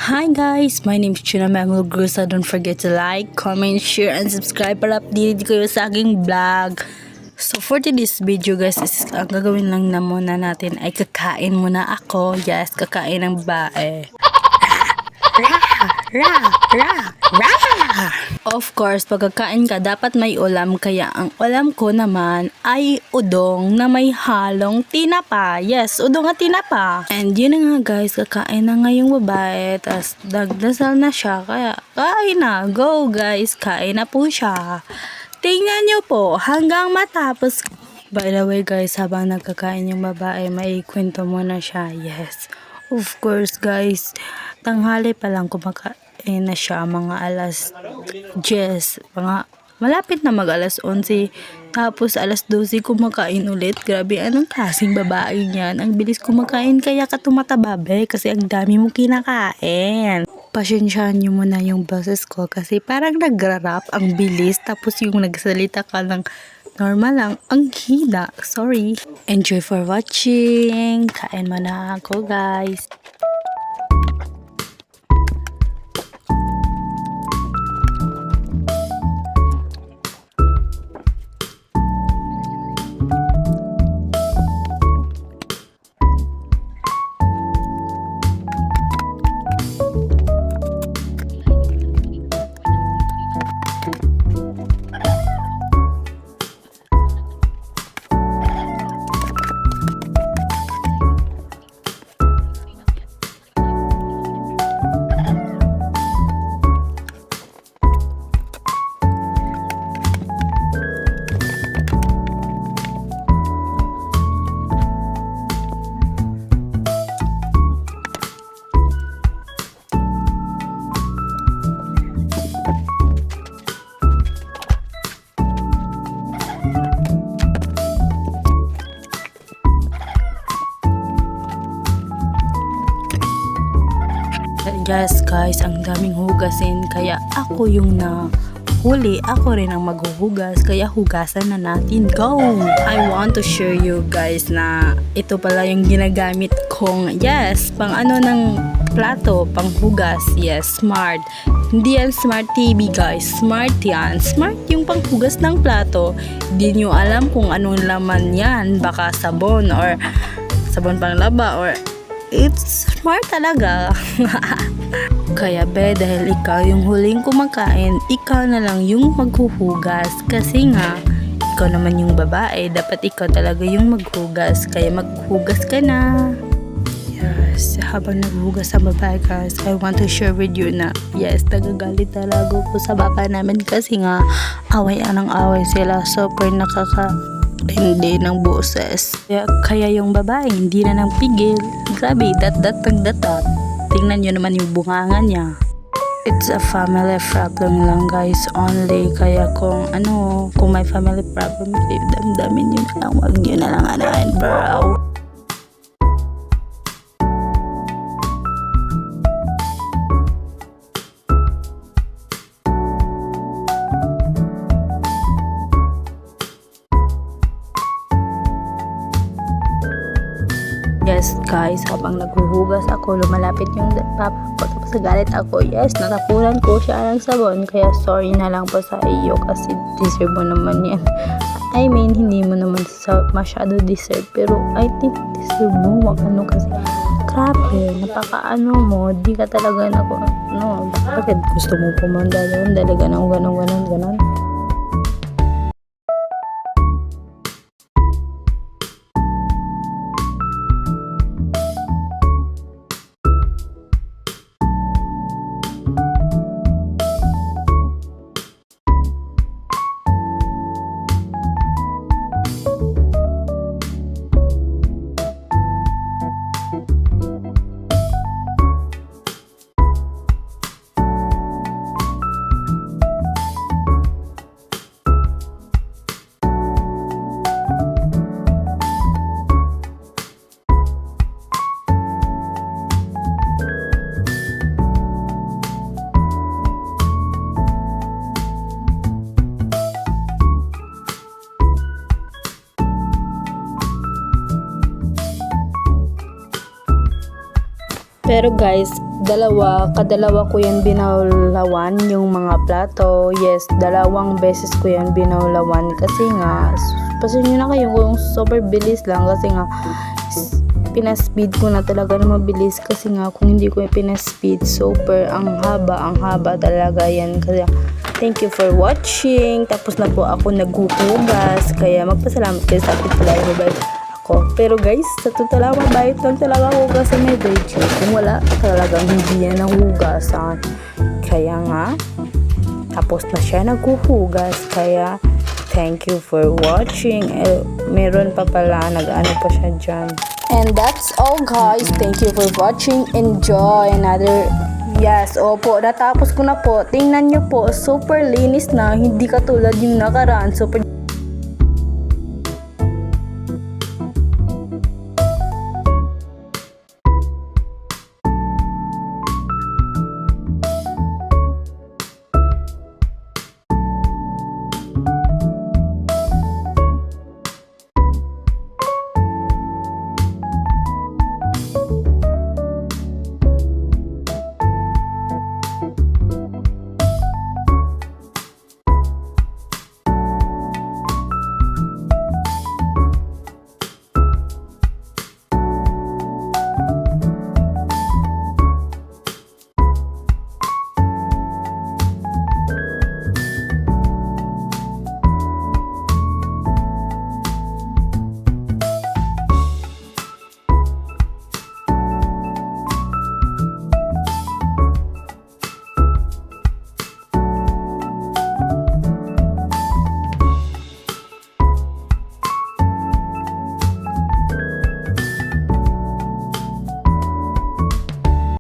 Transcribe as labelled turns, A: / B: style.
A: Hi guys, my name is Chuna Memel Grusa. Don't forget to like, comment, share, and subscribe para updated kayo sa aking vlog. So for today's video guys, ang gagawin lang na muna natin ay kakain muna ako. Yes, kakain ng bae. Of course, pagkakain ka, dapat may ulam. Kaya ang ulam ko naman ay udong na may halong tinapa. Yes, udong at tinapa. And yun na nga guys, kakain na nga yung babae. Tapos nagdasal na siya. Kaya kain na. Go guys, kain na po siya. Tingnan nyo po hanggang matapos. By the way guys, habang nagkakain yung babae, may kwento muna siya. Yes. Of course guys, tanghali pa lang kumakain na siya, mga alas 10, malapit na mag alas 11, tapos alas 12 kumakain ulit. Grabe, anong klaseng babae yan? Ang bilis kumakain, kaya ka tumatababe kasi ang dami mo kinakain. Pasyensyahan nyo muna yung boses ko kasi parang nagra-rap, ang bilis, tapos yung nagsalita ka ng normal lang, ang hina. Sorry. Enjoy for watching. Kain muna ako guys. Yes guys, ang daming hugasin, kaya ako yung nahuli, ako rin ang maghuhugas, kaya hugasan na natin. Go! I want to share you guys na ito pala yung ginagamit kong, yes, pang ano ng plato, pang hugas. Yes, smart. Hindi yan smart TV guys, smart yan. Smart yung panghugas ng plato. Hindi nyo alam kung anong laman yan, baka sabon or sabon pang laba or it's smart talaga. Kaya be, dahil ikaw yung huling kumakain, ikaw na lang yung maghuhugas. Kasi nga, ikaw naman yung babae, dapat ikaw talaga yung maghugas. Kaya maghugas ka na. Yes, habang naghuhugas sa babae guys, I want to share with you na yes, nagagalit talaga ko sa baba namin kasi nga, away ng away sila. Super hindi ng boses. Kaya yung babae hindi na nang pigil. Grabe, dat-dat. Tingnan nyo naman yung bunganga niya. It's a family problem lang guys only. Kaya kung may family problem kayo, damdamin nyo na lang. Wag nyo na lang anahin bro. Yes guys, habang naghuhugas ako, lumalapit yung papa ko, tapos nagalit ako. Yes, natapunan ko siya ng sabon, kaya sorry na lang po sa iyo kasi deserve mo naman yan. I mean, hindi mo naman masyado deserve, pero I think deserve mo. Wag kasi grabe, napaka mo, di ka talaga bakit gusto mo pumunta doon, talaga ng ganon. Pero guys, kadalawa ko yan binawlawan yung mga plato. Yes, 2 beses ko yan binawlawan kasi nga, pasensya na kayo kung super bilis lang kasi nga pinaspeed ko na talaga na mabilis kasi nga kung hindi ko pinaspeed super ang haba talaga yan. Kaya thank you for watching. Tapos na po ako naghuhugas kaya magpasalamat kayo sa akin pala yung mabait ako. Pero guys, sa totoo lang mabait lang talaga hugasan may video. Kung wala talagang hindi yan nahugasan. Kaya nga tapos na siya naghuhugas kaya thank you for watching. Meron pa pala nag-ano pa siya dyan. And that's all guys. Thank you for watching. Enjoy another. Yes, opo. Natapos ko na po. Tingnan nyo po. Super linis na. Hindi katulad yung nakaraan. Super